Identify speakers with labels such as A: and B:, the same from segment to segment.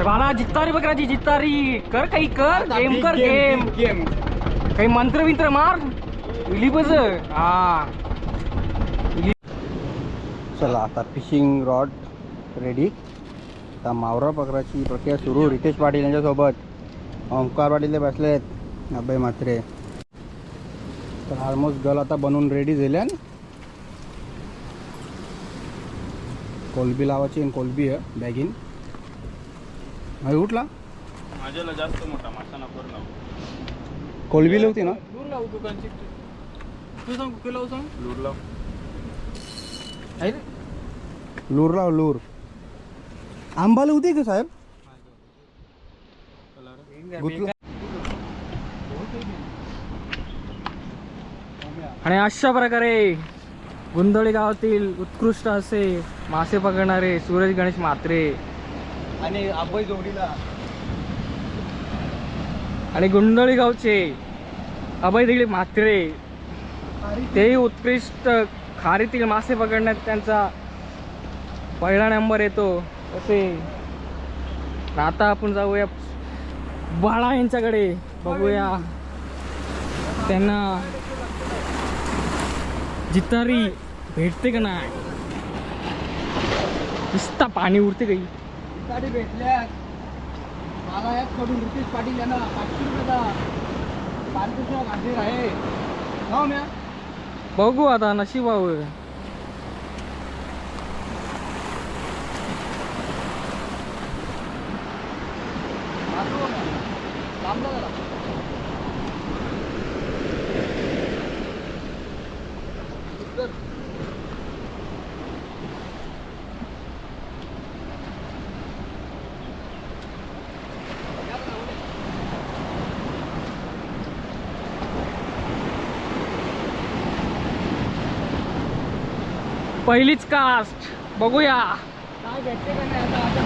A: बाला जित्तारी बकराची जित्तारी कर काही कर गेम कर गेम काही मंत्र विंत्र मार विलीपच हा.
B: चला आता फिशिंग रॉड रेडी. आता मावरा पकडाची प्रक्रिया सुरू. रितेश पाटील यांच्यासोबत ओंकार पाटील बसलेत, अभय म्हात्रे. तर ऑलमोस्ट गल आता बनवून रेडी झाल्या. कोलबी लावायची आणि कोलबी आहे बॅगिन. नाही उठला
C: माझ्याला जास्त मोठा मासा नको लावू.
B: कोलबी लावती ना.
C: लूर लावू दुकानची. तू सांग कुठे लावू सांग. लूर लाव.
B: लूर लाव लूर. आंबा लावते का साहेब.
A: आणि अशा प्रकारे गुंदळी गावातील उत्कृष्ट असे मासे पकडणारे सूरज गणेश म्हात्रे
B: आणि अभय जोडीला
A: आणि गुंडळी गावचे अभय दिगळे म्हात्रे तेही उत्कृष्ट खारीतील मासे पकडण्यात त्यांचा पहिला नंबर येतो. असे आता आपण जाऊया बाळा यांच्याकडे, बघूया त्यांना जितारी भेटते का नाही. नुसता पाणी उरते काही
B: गाडी भेटल्या. मला यात कडून रितेश पाटील यांना 500 रुपयाचा पारितोषिक हाजीर आहे. हो म्या
A: बघू आता नशिबावर. पहिलीच कास्ट बघूया
B: काय भेटते का नाही. आता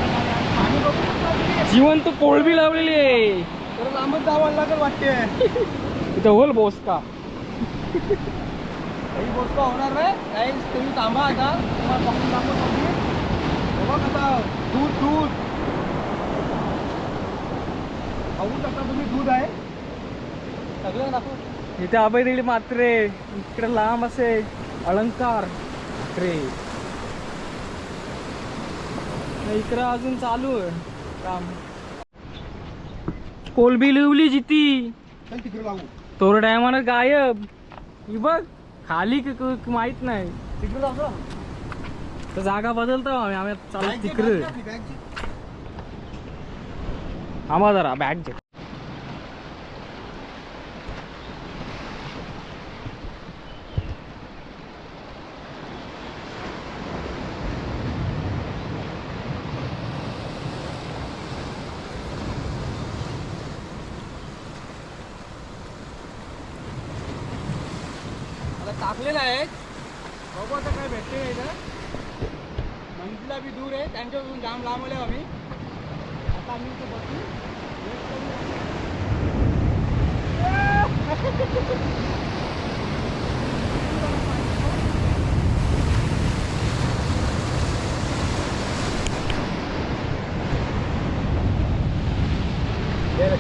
B: पाणी बघू.
A: जिवंत कोळबी लावलेली आहे.
B: तर लांबच जावं लागेल वाटते.
A: इथं होल बोस का
B: काही गोष्ट होणार नाही. काही तुम्ही थांबा आता. तुम्हाला पकडून दाखवतो. बघा आता दूध दूध खाऊ शकता तुम्ही. दूध आहे सगळं दाखव.
A: इथे अभय दिगळे म्हात्रे, इकडे लांब असे अलंकार म्हात्रे. इकडं अजून चालू आहे काम. कोलबी लिवली जिती
B: चल तिकडे लागू.
A: तोर टायमानं गायब. ही बघ खाली माहित नाही.
B: तिकडे जाऊ.
A: तर जागा बदलतो आम्ही चालू तिकडे. आम्हा जरा बॅग घे.
B: टाकलेलं आहे. बघू आता काय भेटते का इथं. मंदिरला बी दूर आहे. त्यांच्यापासून जाम लांब आले आम्ही. आता आम्ही इथं बसू.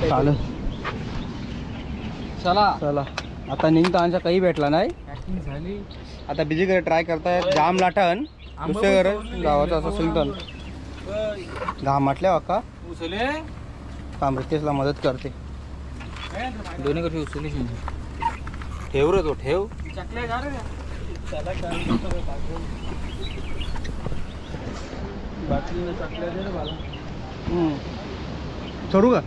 B: चालेल.
A: चला
B: चला आता निघता काही भेटला नाही.
A: पॅकिंग झाली.
B: आता बिजी करे ट्राय करतायत. जाम लाटण दुसऱ्या घर गावाचं असं असेल तर घाम म्हटल्या अक्का
A: उचले
B: काम रितेशला मदत करते.
A: दोन्ही कशी उचली
B: ठेव रे तो ठेव.
A: चकल्या जा रे.
B: सोडू का.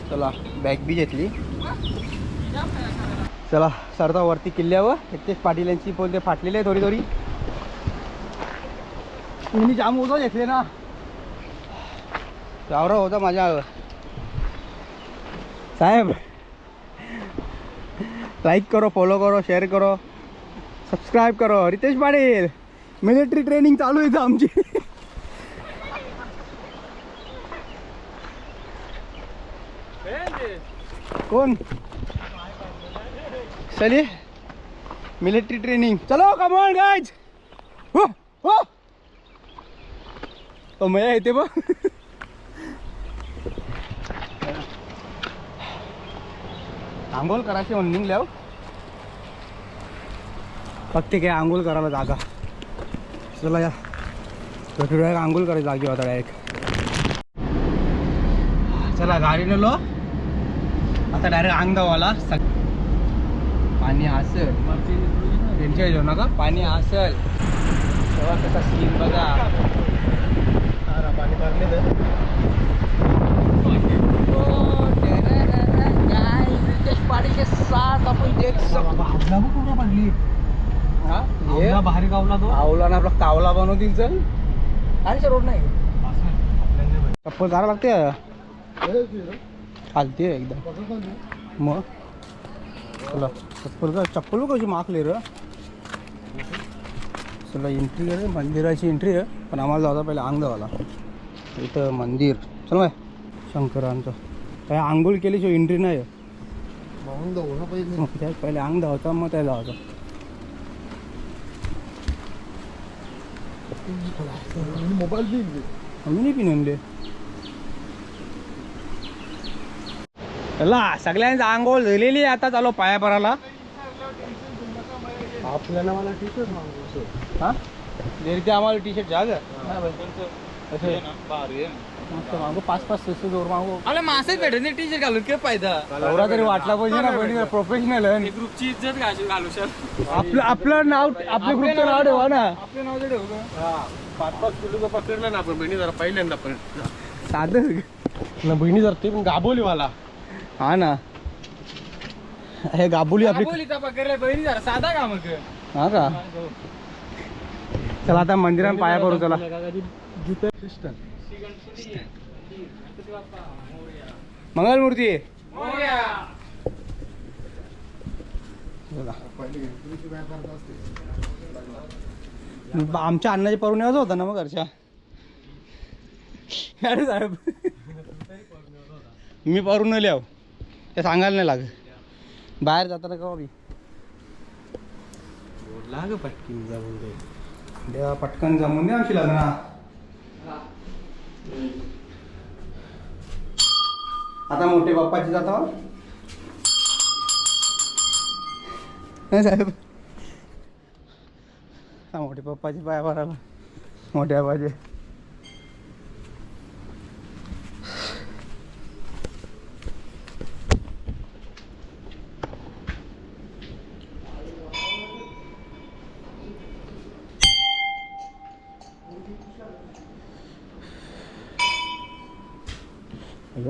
B: चला बॅग बी घेतली. चला सरता वरती किल्ल्यावर. रितेश पाटील यांची पोलते फाटलेली आहे थोडी थोडी. तुम्ही जाम होतो घेतले ना. गावरा होता माझ्या साहेब. लाईक करो, फॉलो करो, शेअर करो, सबस्क्राईब करो. रितेश पाटील मिलिटरी ट्रेनिंग चालू आहे आमची. कौन चलिए मिलिट्री ट्रेनिंग. चलो कम ऑन गाइज. हो हो तो मजा येते बघ. आंघोळ करायची म्हणून निघल्या फक्त काय आंघोळ करायला जागा. चला या डायरेक्ट आंघोळ करायची जागी होता डायरेक्ट. चला गाडी नेलो आता डायरेक्ट अंग धावाला. पाणी असेल त्यांच्या जेवण नका पाणी असेल तेव्हा त्याचा सीन बघा. पाणी भरले पाडीचे साथ आपण एक पडली. भारी गावला तो आवला ना आपला कावला बनवतील. चल आणि रोड नाही चप्पल करावं लागते चालते एकदम. मग चला चप्पल कशी मागले र. चला एंट्री आहे मंदिराची एंट्री आहे पण आम्हाला जाता पहिले अंग धावाला. इथं मंदिर चल बाय शंकरांचं काय आंघोळ केल्याशिवाय एंट्री नाही. पहिले अंग धावायचा मग त्या जायचं. मोबाईल आम्ही नाही पिनले चला सगळ्यांचं आंघोळ झालेली. आता चालू पाया पराला आपल्याला मला टी शर्ट हा ते आम्हाला टी शर्ट जाग मागो 5-5 6 जोर मागो. अरे मासेच भेटत नाही टी शर्ट घालून काय फायदा. एवढा तरी वाटला पाहिजे ना पण प्रोफेशनल आहे. ग्रुपची इज्जत घालू शकतो. आपलं नाव आपल्या ग्रुपचं नाव ठेवा ना. आपलं नाव ठेवू का 5-5 किलो पकडलं ना आपण. बहिणी जरा पहिल्यांदा पण साधं ना बहिणी जर ते पण गाबोली वाला. हा ना हे गाबोली आपली बहिणी जरा साधा का मग. हा का चला आता मंदिरात पाया पडू. चला मंगलमूर्ती आमच्या अन्नाचे परून यायचं होता ना मग घरच्या. अरे साहेब मी परून न लिहाव ते सांगायला नाही लागत. बाहेर जाताना का लाग पटकन जमून दे पटकन जमून दे आमची लग्न. आता मोठे बाप्पाची जाता नाही साहेब. मोठे पप्पाची पाया भरायला मोठ्या पाहिजे.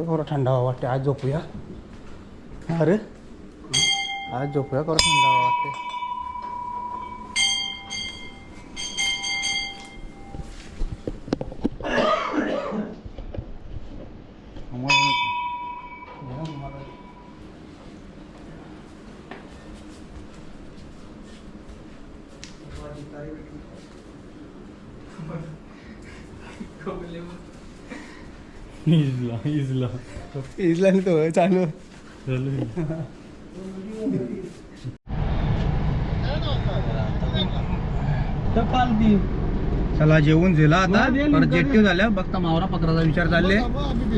B: थोडा थंड हवा वाटते. आज झोपूया. अरे आज झोपूया थोडा थंड हवा वाटते. इजला नाही तो चालू चला जेवून झाला आता. परत जेट्टी झाल्या बघता मावरा पकडायचा विचार चालले.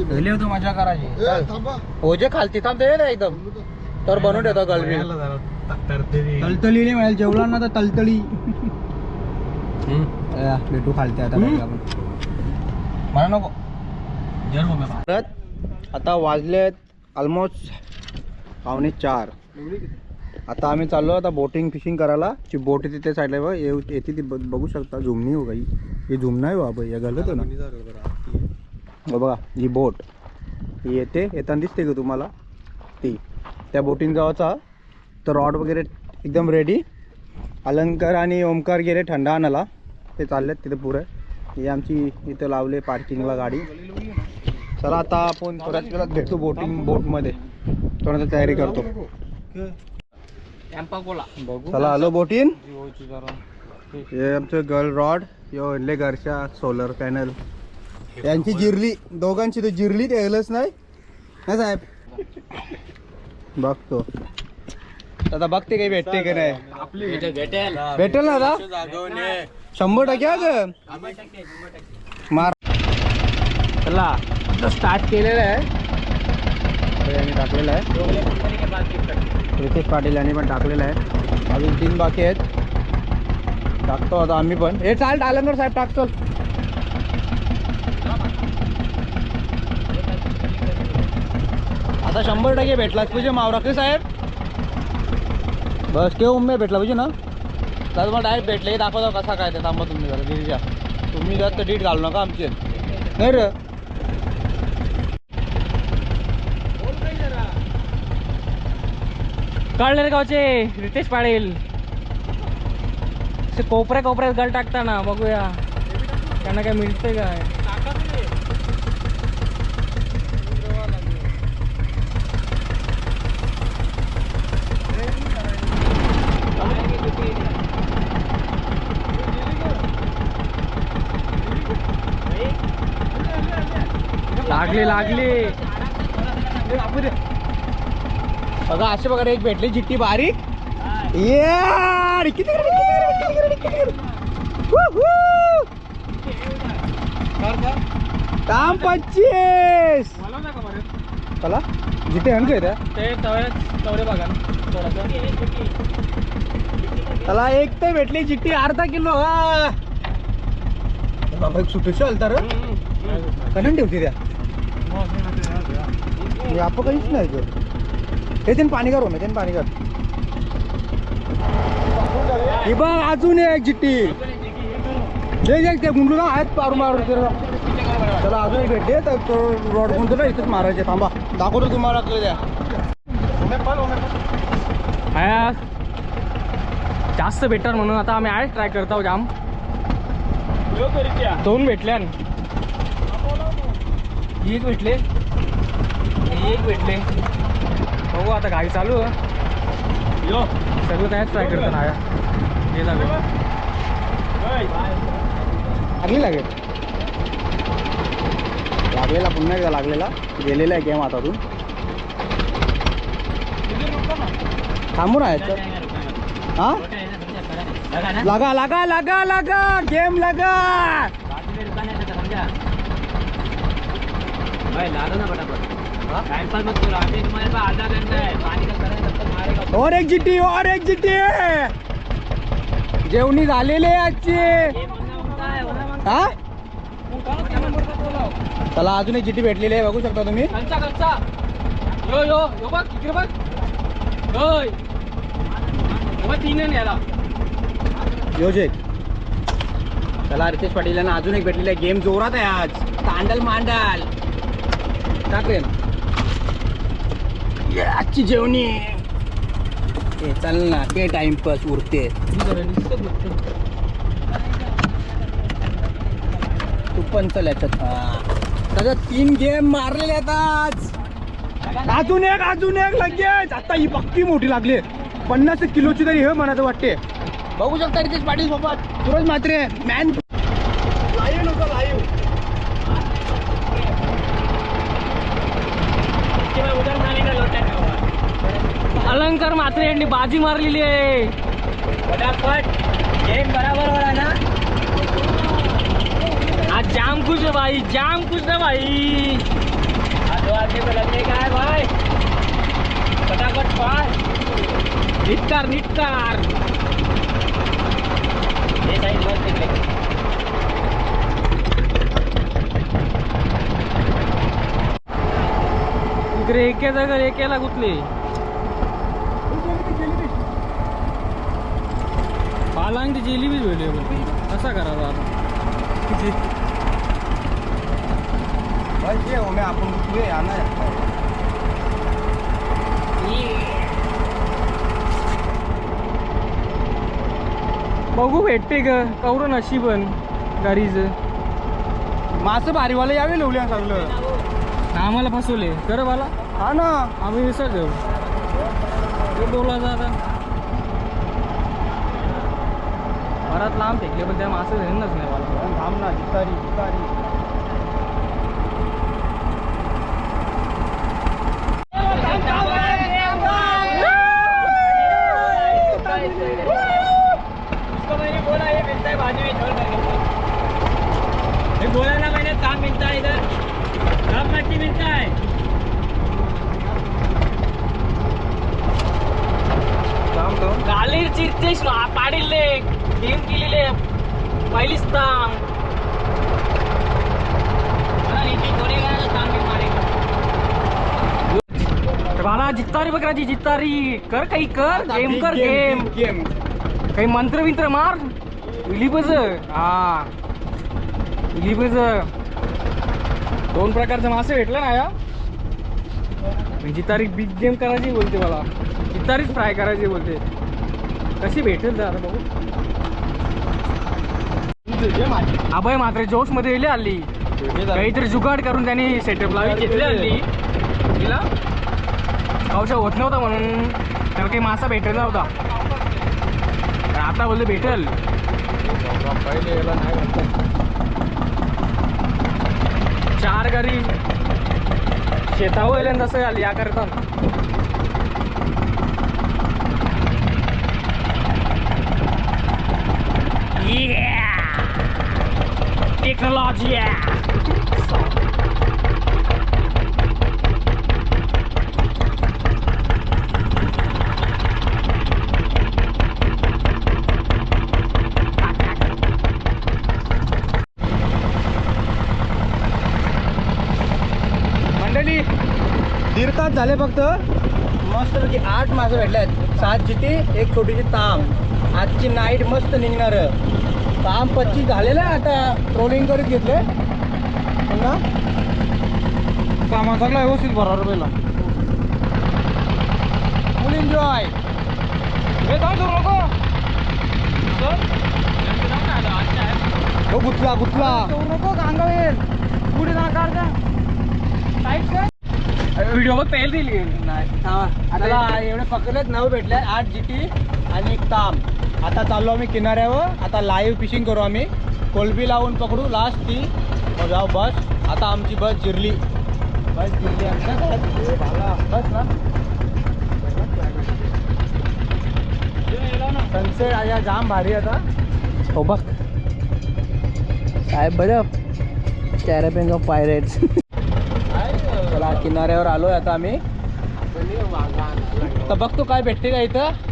B: झाले होतं मजा करायची. हो जे खालती थांबते ना एकदम तर बनवून ठेवतो गलबी. तलतली नाही मिळेल जेवला ना तर तलतली भेटू खालते. आता मला नको. आता वाजलेत ऑलमोस्ट 3:45. आता आम्ही चाललो आता बोटिंग फिशिंग करायला. ची बोट येते त्या साईडला बघ येते ती बघू शकता. झुमणी हो काही हे झुमणं आहे बाबा या घालत ना बघा. ही बोट ही येताना दिसते का तुम्हाला ती त्या बोटिंग जावाचा. तर रॉड वगैरे एकदम रेडी. अलंकार आणि ओमकार गेले थंडा आणायला ते चाललेत तिथे पुरे. ही आमची इथं लावले पार्किंगला गाडी. चला आता आपण थोड्याच वेळात भेटतो बोटमध्ये. थोडा तयारी करतो. चला आलो बोटीन. हे आमचं गर्ल रॉड यो आणले घरच्या सोलर पॅनल. यांची जिरली दोघांची तर जिरली ते यायलाच नाही ना साहेब. बघतो आता बघते काही भेटते की नाही. भेटेल ना आता 100% मार. चला स्टार्ट केलेलं आहे. यांनी टाकलेलं आहे. रितेश पाटील यांनी पण टाकलेलं आहे. अजून 3 बाकी आहेत. टाकतो आता आम्ही पण. हे चाल टालंगर साहेब टाकतो. आता 100% भेटलाच पाहिजे मावराके साहेब. बस केव्हा उम्मे भेटला पाहिजे ना. तर मला डायरेक्ट भेटले दाखवतो कसा काय ते. थांबा तुम्ही जरा गिरीजा. तुम्ही जास्त डीट घालू नका आमचे नाही रे.
A: कळलेर गावचे रितेश पाटील कोपऱ्या कोपऱ्यात गल टाकताना बघूया त्यांना काय मिळतंय काय. लागले लागले
B: बघा असे बघा एक भेटले जिट्टी बारीक. यार किती काम 25 चला जिथे हण काय
A: ते तवरे बघा थोडासा.
B: चला एक तर भेटली जिट्टी अर्धा किलो. बाबा एक सुटूशी हलता र कधी ठेवते त्या आपण काहीच नाही तर हे त्यांनी पाणी कर त्यांनी पाणी कर. हे बघ अजून एक जिट्टी ते गुंडूला आहेत पारू मारून. चला अजून एक भेटले तर तो रॉड गुंतला इथंच मारायचे. थांबा दाखवतो तुम्हाला द्या.
A: जास्त बेटर म्हणून आता आम्ही आज ट्राय करतो जाम. 2 भेटल्या. एक भेटले एक भेटले. बघू आता गाडी चालू सगळं काय ट्राय करतो ना. हे लागेल
B: लागले लागलेला पुन्हा एकदा लागलेला गेलेला आहे गेम हातातून. थांबून आहे हा. लगा लगा लगा लगा गेम लगा. और एक जिट्टी और एक जिट्टी. जेवणी झालेले आजची हा. चला अजून एक जिट्टी भेटलेली आहे बघू शकता तुम्ही.
A: यो यो यो बघ इकडे बघ. तीन याला
B: योजिक. चला रितेश पाटील यांना अजून एक भेटलेली आहे. गेम जोरात आहे आज. तांडल मांडल टाकले आजची जेवणी. चल ना ते टाइमपास उरते. तू पण चल याच्यात. त्याच्यात 3 गेम मारलेले आहेत आज. अजून एक लगेच. आता ही पक्की मोठी लागली 50 किलोची तरी हे म्हणायचं वाटते. बघू शकता रितेश पाटील सोबत सूरज म्हात्रे मॅन. लाईव्ह नको लाईव्ह.
A: अलंकार म्हात्रे यांनी बाजी मारलेली आहे. फटाफट गेम बराबर हो रहा ना. आज जाम खुश है भाई जाम खुश है भाई. दो आदमी को लगने का है भाई. फटाफट पास निटकार निटकार. ये साइड बस निकले. इकडे एके जागा एकेला गुतले. पालांची जिलेबी भेटली कसा करावा आता.
B: भाई हो मैं आपण कुठे आना.
A: बघू भेटते का कवर नशीबन गाडीचं.
B: मासं भारीवाला यावे लवल्या सगळं.
A: आम्हाला फसवले खरं मला.
B: हा ना
A: आम्ही विसर घेऊ ते बोला आता. परत लांब फेकले पण त्या मासे धरणच नाही मला.
B: थांब ना जितारी जितारी.
A: बोला ना मैंने काम मिलता है इधर. सब मच्छी मिलता है. आमची रितेश पाडीले गेम केलेले पहिलीच ताम बाला जित्तारी बकराची जित्तारी कर काही कर गेम कर गेम
B: गेम
A: काही मंत्र विंत्र मार इलिपच हा इलिपच 2 प्रकारचे मासे भेटले ना या जितारी बिग गेम करायची बोलते मला जितारीच फ्राय करायची बोलते कशी भेटेल तर आता बघू अभय मात्र जोश मध्ये येले आली काहीतरी जुगाड करून त्यांनी सेटअप लावली घेतली आली तिला पावसा होत नव्हता म्हणून तर काही मासा भेटत नव्हता तर आता बोलले भेटेल
B: पहिले याला नाही म्हणतात
A: 4 गाडी शेतावर येईल तसं आली या करता टेक्नॉलॉजी मंडळी
B: 1.5 तास झाले फक्त मस्तपैकी 8 मासे भेटल्यात 7 जिती 1 छोटीशी ताम आजची नाईट मस्त निघणार ताम 25 झालेलं आहे आता ट्रोलिंग करत घेतले पुन्हा सामान सगळं व्यवस्थित भरावर पहिला फुल एन्जॉय गुतला गुतला
A: नको अंगावर पुढे ना काढता व्हिडिओ बघ पहिली दिली
B: नाही आता एवढे पकडलेत 9 भेटले 8 जिटी आणि 1 ताम आता चाललो आम्ही किनाऱ्यावर आता लाईव्ह फिशिंग करू आम्ही कोलबी लावून पकडू लास्ट ती मग जाऊ बस आता आमची बस जिरली बस ना सनसेट आया जाम भारी आता हो बघ साहेब बघ कॅरेबियन ऑफ पायरेट्स चला किनाऱ्यावर आलोय आता आम्ही तर बघतो काय भेटते का इथं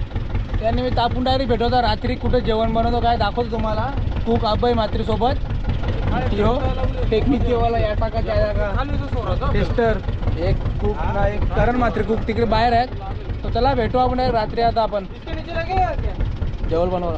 B: त्याने मी तापून डायरेक्ट भेटवतो रात्री कुठं जेवण बनवतो काय दाखवतो तुम्हाला कुक अभय मात्री सोबत हो टेक्निक वाला या टाका टेस्टर एक कुक ना एक करण मात्री कुक तिकडे बाहेर आहेत तो चला भेटू आपण रात्री आता आपण जेवण बनवला